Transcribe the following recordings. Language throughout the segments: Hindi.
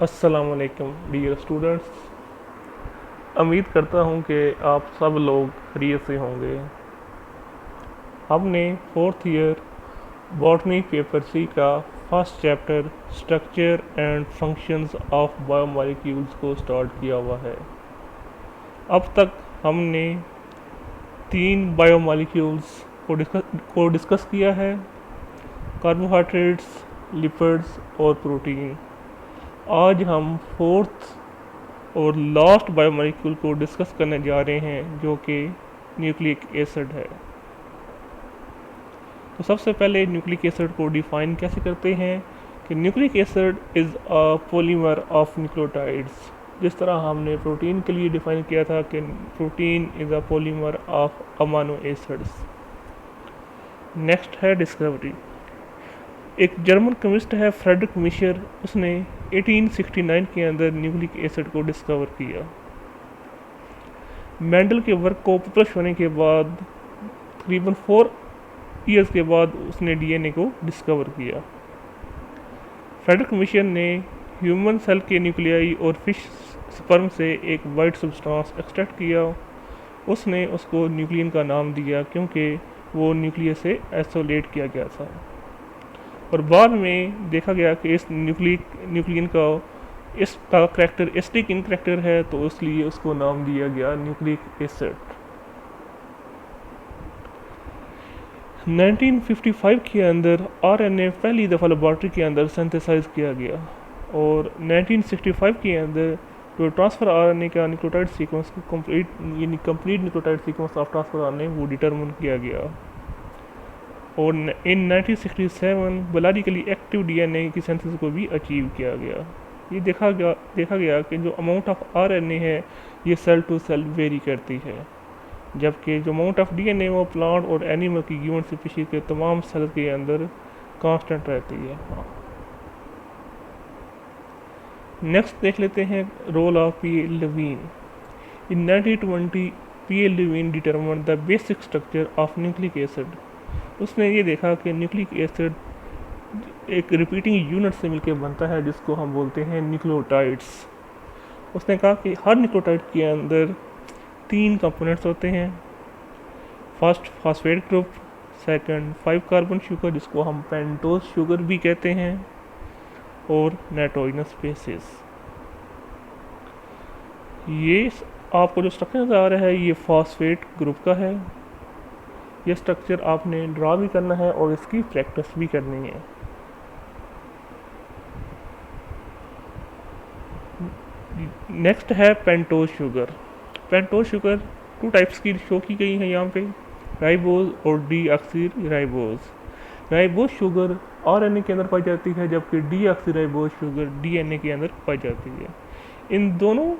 अस्सलामुअलैकुम डियर स्टूडेंट्स। उम्मीद करता हूँ कि आप सब लोग खैरियत से होंगे। हमने fourth year botany paper C का first chapter structure and functions of biomolecules को स्टार्ट किया हुआ है। अब तक हमने तीन बायोमॉलिक्यूल्स को डिस्कस किया है, कार्बोहाइड्रेट्स, लिपिड्स और प्रोटीन। आज हम फोर्थ और लास्ट बायोमॉलिक्यूल को डिस्कस करने जा रहे हैं जो कि न्यूक्लिक एसिड है। तो सबसे पहले न्यूक्लिक एसिड को डिफाइन कैसे करते हैं कि nucleic acid is a polymer of nucleotides. जिस तरह हमने प्रोटीन के लिए डिफाइन किया था कि protein is a polymer of अमानो एसिड्स। नेक्स्ट है डिस्कवरी। एक जर्मन केमिस्ट है फ्रेडरिक मिशर, उसने 1869 के अंदर न्यूक्लिक एसिड को डिस्कवर किया। मेंडल के वर्क को पब्लिश होने के बाद तकरीबन 4 ईयर्स के बाद उसने डीएनए को डिस्कवर किया। फ्रेडरिक मिशर ने ह्यूमन सेल के न्यूक्लियाई और फिश स्पर्म से एक वाइट सब्सटेंस एक्सट्रैक्ट किया। उसने उसको न्यूक्लियन का नाम दिया क्योंकि वो न्यूक्लियस से आइसोलेट किया गया था। और बाद में देखा गया कि इस न्यूक्लियन का इसका करैक्टरिस्टिक इन करैक्टर है, तो इसलिए उसको नाम दिया गया न्यूक्लिक एसिड। 1955 के अंदर आरएनए पहली दफ़ा लेबॉर्ट्री के अंदर सिंथेसाइज किया गया और 1965 के अंदर जो ट्रांसफ़र आरएनए का न्यूक्लियोटाइड सीक्वेंस को complete nucleotide sequence of transfer RNA वो डिटरमिन किया गया। और इन 1967 बायोलॉजिकली एक्टिव डीएनए की सिंथेसिस को भी अचीव किया गया। ये देखा गया कि जो अमाउंट ऑफ आरएनए है ये सेल टू सेल वेरी करती है, जबकि जो अमाउंट ऑफ डीएनए वो प्लांट और एनिमल की गिवन स्पीशीज के तमाम सेल के अंदर कांस्टेंट रहती है। नेक्स्ट देख लेते हैं role of P Levin. In 1920 P Levin determined the basic structure of nucleic acid. उसने ये देखा कि न्यूक्लिक एसिड एक रिपीटिंग यूनिट से मिलकर बनता है जिसको हम बोलते हैं न्यूक्लियोटाइड्स। उसने कहा कि हर न्यूक्लियोटाइड के अंदर 3 कंपोनेंट्स होते हैं। First phosphate group, second 5 carbon sugar जिसको हम पेंटोज शुगर भी कहते हैं, और नाइट्रोजनस बेसिस। ये आपको जो स्ट्रक्चर नज़र आ रहा है ये फॉस्फेट ग्रुप का है। ये स्ट्रक्चर आपने ड्रा भी करना है और इसकी प्रैक्टिस भी करनी है। नेक्स्ट है pentose sugar. Pentose sugar 2 types की शो की गई है यहाँ पे, राइबोज और डीऑक्सीराइबोज। राइबोज शुगर आरएनए के अंदर पाई जाती है, जबकि डीऑक्सीराइबोज शुगर डीएनए के अंदर पाई जाती है। इन दोनों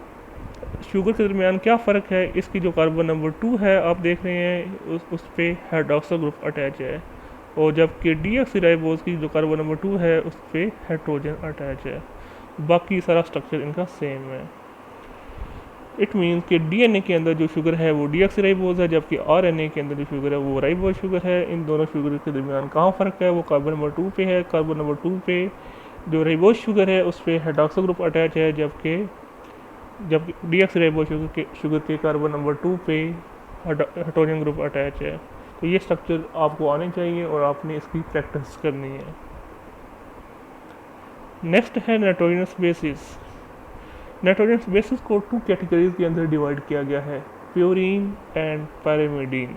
शुगर के दरमियान क्या फ़र्क है, इसकी जो कार्बन नंबर 2 है आप देख रहे हैं उस पर हाइड्रोक्सिल ग्रुप अटैच है, और जबकि डीऑक्सीराइबोज की जो कार्बन नंबर 2 है उस पर हाइड्रोजन अटैच है। बाकी सारा स्ट्रक्चर इनका सेम है। इट मीन्स कि डीएनए के अंदर जो शुगर है वो डीऑक्सीराइबोज है, जबकि आरएनए के अंदर जो शुगर है वो राइबोज शुगर है। इन दोनों शुगर के दरमियान कहाँ फ़र्क है, वो कार्बन नंबर 2 पे है। कार्बन नंबर 2 पे जो राइबोज शुगर है उस पर हाइड्रोक्सिल ग्रुप अटैच है, जब डीऑक्सीराइबोज शुगर के कार्बन नंबर 2 पे हाइड्रोजन ग्रुप अटैच है। तो ये स्ट्रक्चर आपको आने चाहिए और आपने इसकी प्रैक्टिस करनी है। नेक्स्ट है नाइट्रोजनस बेसिस। नाइट्रोजनस बेसिस को 2 कैटेगरीज के अंदर डिवाइड किया गया है, प्योरीन एंड पैरामिडीन।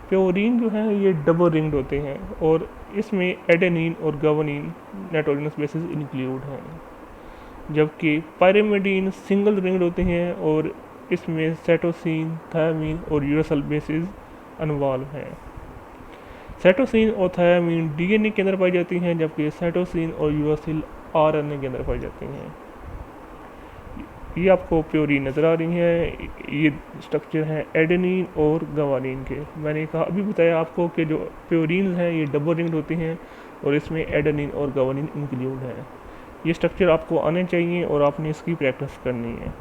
प्योरीन जो है ये डबल रिंग्ड होते हैं और इसमें एडेनिन और गवानीन नाइट्रोजनस बेसिस इंक्लूड हैं, जबकि पायरिमिडीन सिंगल रिंग्ड होते हैं और इसमें साइटोसिन, थायमीन और यूरासिल बेसिस इन्वॉल्व हैं। साइटोसिन और थायमीन डीएनए के अंदर पाई जाती हैं, जबकि साइटोसिन और यूरासिल आरएनए के अंदर पाई जाती हैं। ये आपको प्योरीन नज़र आ रही हैं, ये स्ट्रक्चर हैं एडेनिन और गवानीन के। मैंने कहा अभी बताया आपको कि जो प्योरीन हैं ये डबल रिंग्ड होते हैं और इसमें एडेनिन और गवानीन इंक्लूड हैं। ये स्ट्रक्चर आपको आने चाहिए और आपने इसकी प्रैक्टिस करनी है।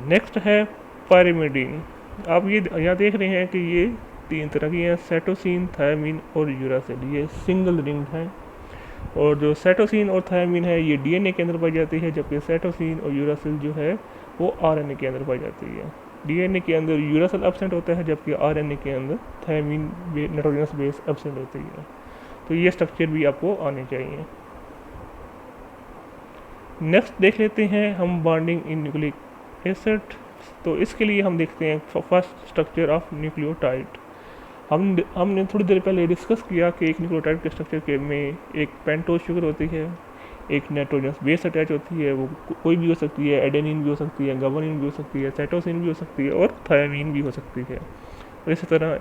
नेक्स्ट है पायरिमिडीन। आप ये यहाँ देख रहे हैं कि ये 3 तरह की हैं, साइटोसिन, थायमीन और यूरासिल। ये सिंगल रिंग्ड हैं। और जो साइटोसिन और थायमीन है ये डीएनए के अंदर पाई जाती है, जबकि साइटोसिन और यूरासिल जो है वो आरएनए के अंदर पाई जाती है। डीएनए के अंदर यूरासिल एब्सेंट होता है, जबकि आरएनए के अंदर थायमीन नाइट्रोजनस बेस एब्सेंट होती है। तो ये स्ट्रक्चर भी आपको आने चाहिए। नेक्स्ट देख लेते हैं हम बॉन्डिंग इन न्यूक्लिक एसिड। तो इसके लिए हम देखते हैं फर्स्ट स्ट्रक्चर ऑफ न्यूक्लियोटाइड। हमने थोड़ी देर पहले डिस्कस किया कि एक न्यूक्लियोटाइड के स्ट्रक्चर के में एक पेंटोज शुगर होती है, एक नाइट्रोजनस बेस अटैच होती है, वो कोई भी हो सकती है, एडेनिन भी हो सकती है, गवानिन भी हो सकती है, साइटोसिन भी हो सकती है और थायमीन भी हो सकती है। और इसी तरह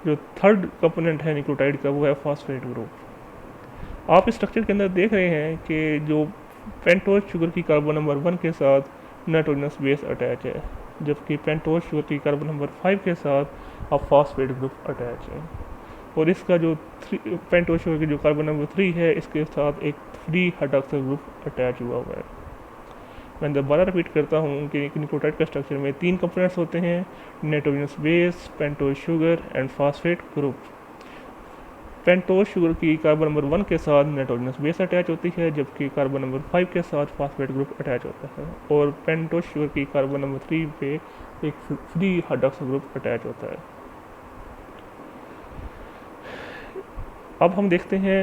जो थर्ड कंपोनेंट है न्यूक्लियोटाइड का वो है फॉस्फेट ग्रुप। आप इस स्ट्रक्चर के अंदर देख रहे हैं कि जो पेंटोज शुगर की कार्बन नंबर 1 के साथ नाइट्रोजनस बेस अटैच है, जबकि पेंटोज शुगर की कार्बन नंबर 5 के साथ अब फॉस्फेट ग्रुप अटैच है। और इसका जो पेंटोज शुगर की जो कार्बन नंबर 3 है इसके साथ एक फ्री हाइड्रोक्सिल ग्रुप अटैच हुआ है। मैं दोबारा रिपीट करता हूँ कि न्यूक्लियोटाइड का स्ट्रक्चर में 3 कंपोनेंट्स होते हैं, nitrogenous base, pentose sugar and phosphate group. Pentose sugar की कार्बन नंबर 1 के साथ नाइट्रोजनस बेस अटैच होती है, जबकि कार्बन नंबर 5 के साथ फॉस्फेट ग्रुप अटैच होता है। और पेंटोज शुगर की कार्बन नंबर 3 पे एक फ्री हाइड्रोक्सिल ग्रुप अटैच होता है। अब हम देखते हैं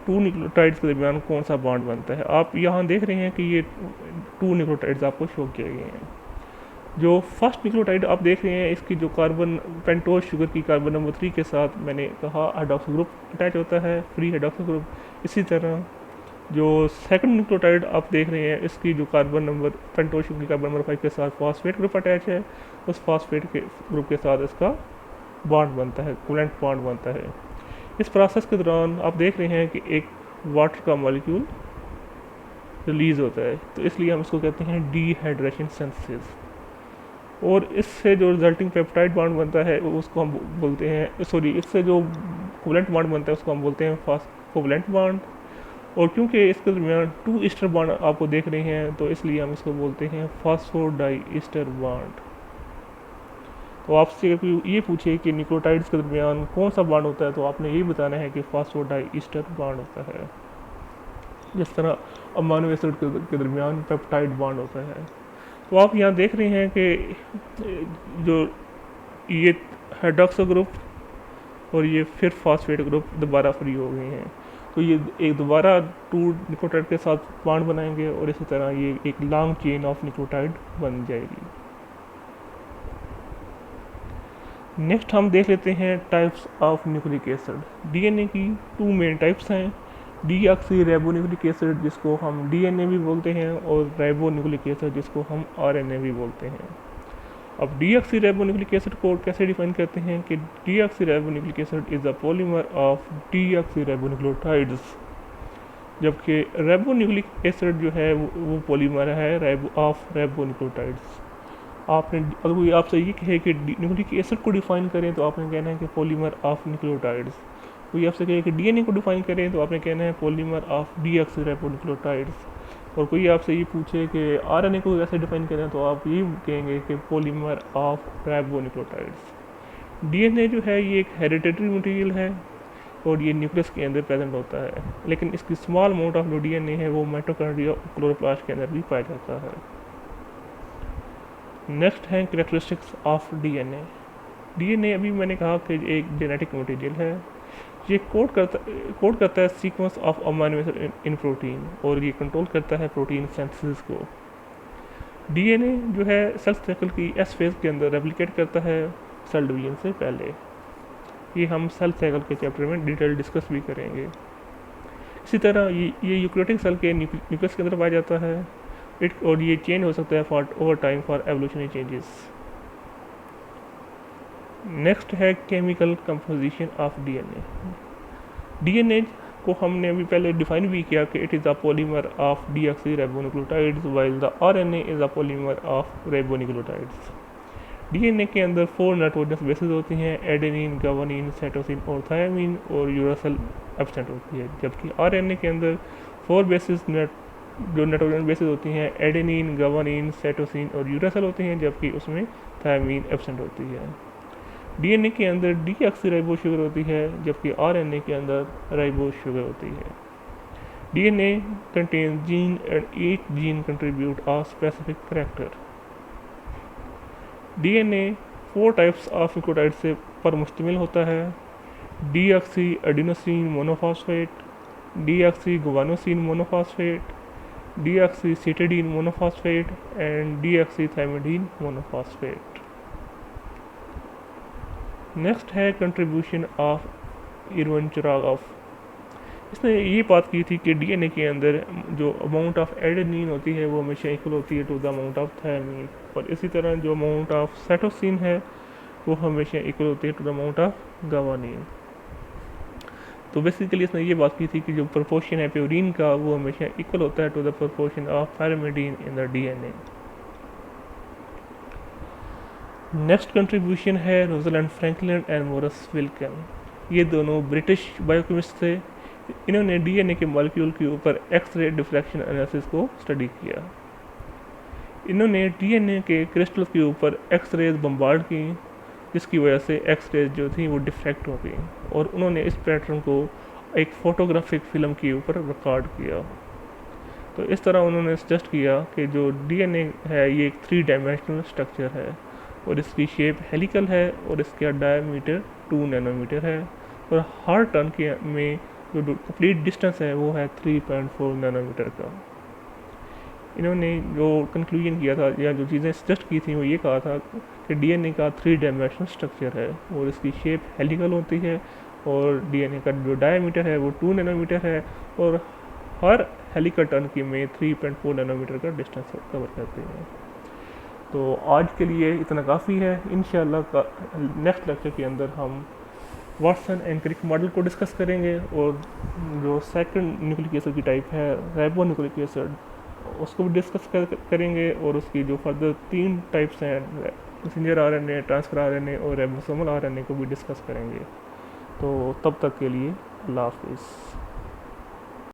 2 न्यूक्लियोटाइड्स के दरमियान कौन सा बॉन्ड बनता है। आप यहाँ देख रहे हैं कि ये 2 न्यूक्लियोटाइड्स आपको शो किए गए हैं। जो फर्स्ट न्यूक्लियोटाइड आप देख रहे हैं इसकी जो कार्बन पेंटोज शुगर की कार्बन नंबर 3 के साथ मैंने कहा हाइड्रोक्सिल ग्रुप अटैच होता है, फ्री हाइड्रोक्सिल ग्रुप। इसी तरह जो सेकंड न्यूक्लियोटाइड आप देख रहे हैं इसकी जो कार्बन नंबर पेंटोज शुगर की कार्बन नंबर 5 के साथ फॉस्फेट ग्रुप अटैच है, उस फॉस्फेट के ग्रुप के साथ इसका बॉन्ड बनता है, कोवेलेंट बॉन्ड बनता है। इस प्रोसेस के दौरान आप देख रहे हैं कि एक वाटर का मॉलिक्यूल रिलीज होता है, तो इसलिए हम इसको कहते हैं डीहाइड्रेशन सिंथेसिस। और इससे जो रिजल्टिंग पेप्टाइड बॉन्ड बनता है उसको हम बोलते हैं, इससे जो कोवेलेंट बॉन्ड बनता है उसको हम बोलते हैं कोवेलेंट बॉन्ड। और क्योंकि इसके दरमियान 2 ईस्टर बॉन्ड आपको देख रहे हैं तो इसलिए हम इसको बोलते हैं फॉस्फोडाई ईस्टर बॉन्ड। तो आपसे ये पूछे कि न्यूक्लियोटाइड्स के दरमियान कौन सा बॉन्ड होता है तो आपने यही बताना है कि फॉस्फोडाई ईस्टर बॉन्ड होता है, जिस तरह अमाइनो एसिड के दरमियान पेप्टाइड बॉन्ड होता है। तो आप यहाँ देख रहे हैं कि जो ये हाइड्रोक्सिल ग्रुप और ये फिर फॉस्फेट ग्रुप दोबारा फ्री हो गए हैं, तो ये एक दोबारा 2 न्यूक्लियोटाइड के साथ बॉन्ड बनाएंगे और इसी तरह ये एक लॉन्ग चेन ऑफ न्यूक्लियोटाइड बन जाएगी। नेक्स्ट हम देख लेते हैं types of nucleic acid. DNA की 2 मेन टाइप्स हैं, डीऑक्सी राइबो न्यूक्लिक एसिड जिसको हम डीएनए भी बोलते हैं और राइबो न्यूक्लिक एसिड जिसको हम आरएनए भी बोलते हैं। अब डीऑक्सी राइबो न्यूक्लिक एसिड को कैसे डिफाइन करते हैं कि deoxy ribo nucleic acid is a polymer of deoxy ribo nucleotides, जबकि राइबो न्यूक्लिक एसिड जो है वो पॉलीमर है ऑफ राइबो न्यूक्लियोटाइड्स। आपने अगर कोई आपसे ये कहे कि न्यूक्लिक एसिड को डिफाइन करें तो आपने कहना है कि पॉलीमर ऑफ न्यूक्लियोटाइड्स। कोई आपसे कहे कि डीएनए को डिफाइन करें तो आपने कहना है पॉलीमर ऑफ डीऑक्सीराइबोन्यूक्लियोटाइड्स। और कोई आपसे ये पूछे कि आरएनए को कैसे डिफाइन करें तो आप ये कहेंगे कि पॉलीमर ऑफ राइबोन्यूक्लियोटाइड्स। डीएनए जो है ये एक हेरिडेटरी मटेरियल है और ये न्यूक्लियस के अंदर प्रेजेंट होता है, लेकिन इसकी स्मॉल अमाउंट ऑफ जो डीएनए है वो माइटोकॉन्ड्रिया और क्लोरोप्लास्ट के अंदर भी पाया जाता है। नेक्स्ट है कैरेक्टरिस्टिक्स ऑफ डीएनए। डीएनए अभी मैंने कहा कि एक जेनेटिक मटेरियल है, ये कोड करता है sequence of amino acid in protein और ये कंट्रोल करता है प्रोटीन सिंथेसिस को। डीएनए जो है सेल साइकिल की एस फेज के अंदर रेप्लिकेट करता है सेल डिवीजन से पहले। ये हम सेल साइकिल के चैप्टर में डिटेल डिस्कस भी करेंगे। इसी तरह ये यूकैरियोटिक सेल के न्यूक्लियस के अंदर पाया जाता है और ये चेंज हो सकता है for over time for evolutionary changes. Next है chemical composition of DNA. DNA को हमने अभी पहले डिफाइन भी किया कि it is a polymer of deoxyribonucleotides while the RNA is a polymer of ribonucleotides. DNA के अंदर 4 नाइट्रोजनस बेसेस होती हैं, एडेनिन, गवानिन, साइटोसिन और थायमीन, और यूरासिल एब्सेंट होती है, जबकि आरएनए के अंदर 4 बेसिस जो नाइट्रोजन बेसेस होती हैं एडेनिन, गवानिन, साइटोसिन और यूरासिल होती हैं, जबकि उसमें थायमीन एब्सेंट होती है। डीएनए के अंदर डीऑक्सीराइबोज शुगर होती है, जबकि आरएनए के अंदर राइबोज शुगर होती है। DNA contains gene and each gene contribute a specific character. DNA 4 types of nucleotide से पर मुश्तमिल होता है। Deoxy adenosine monophosphate, deoxy guanosine monophosphate, deoxy cytidine monophosphate and deoxy thymidine monophosphate. Next है कंट्रीब्यूशन ऑफ इरविन चिरागॉफ। इसने ये बात की थी कि डीएनए के अंदर जो अमाउंट ऑफ एडेनिन होती है वो हमेशा इक्वल होती है to the amount of thymine, और इसी तरह जो अमाउंट ऑफ साइटोसिन है वो हमेशा इक्वल होती है टू द अमाउंट ऑफ गावानिन। तो बेसिकली इसने ये बात की थी कि जो प्रोपोर्शन है प्यूरिन का वो हमेशा इक्वल होता है to the proportion of pyrimidine in the DNA. Next contribution है Rosalind Franklin and Maurice Wilkin. ये दोनों ब्रिटिश बायोकेमिस्ट थे। इन्होंने डीएनए के मॉलिक्यूल के ऊपर एक्सरे डिफ्रैक्शन एनालिसिस को स्टडी किया। इन्होंने डीएनए के क्रिस्टल के ऊपर एक्सरेज बम्बार्ड की, जिसकी वजह से एक्सरेज जो थी वो डिफ्रैक्ट हो गई, और उन्होंने इस पैटर्न को एक फोटोग्राफिक फिल्म के ऊपर रिकॉर्ड किया। तो इस तरह उन्होंने सजेस्ट किया कि जो डीएनए है ये एक 3 डायमेंशनल स्ट्रक्चर है, और इसकी शेप हेलिकल है, और इसका डायमीटर 2 नैनोमीटर है, और हर टर्न के में जो कंप्लीट डिस्टेंस है वो है 3.4 नैनोमीटर का। इन्होंने जो कंक्लूजन किया था या जो चीज़ें सजेस्ट की थी वो ये कहा था कि डीएनए का 3 डायमेंशनल स्ट्रक्चर है, और इसकी शेप हेलिकल होती है, और डीएनए का जो डायमीटर है वो 2 नैनोमीटर है, और हर हेलिकल टर्न की में 3.4 नैनोमीटर का डिस्टेंस कवर करते हैं। तो आज के लिए इतना काफ़ी है। इंशाल्लाह का नेक्स्ट लेक्चर के अंदर हम वाटसन एंड क्रिक मॉडल को डिस्कस करेंगे, और जो सेकंड न्यूक्लिक एसिड की टाइप है राइबो न्यूक्लिक एसिड उसको भी डिस्कस करेंगे, और उसकी जो फर्दर 3 टाइप्स हैं मैसेंजर आरएनए, ट्रांसफर आरएनए और राइबोसोमल आरएनए को भी डिस्कस करेंगे। तो तब तक के लिए अल्लाह हाफिज़।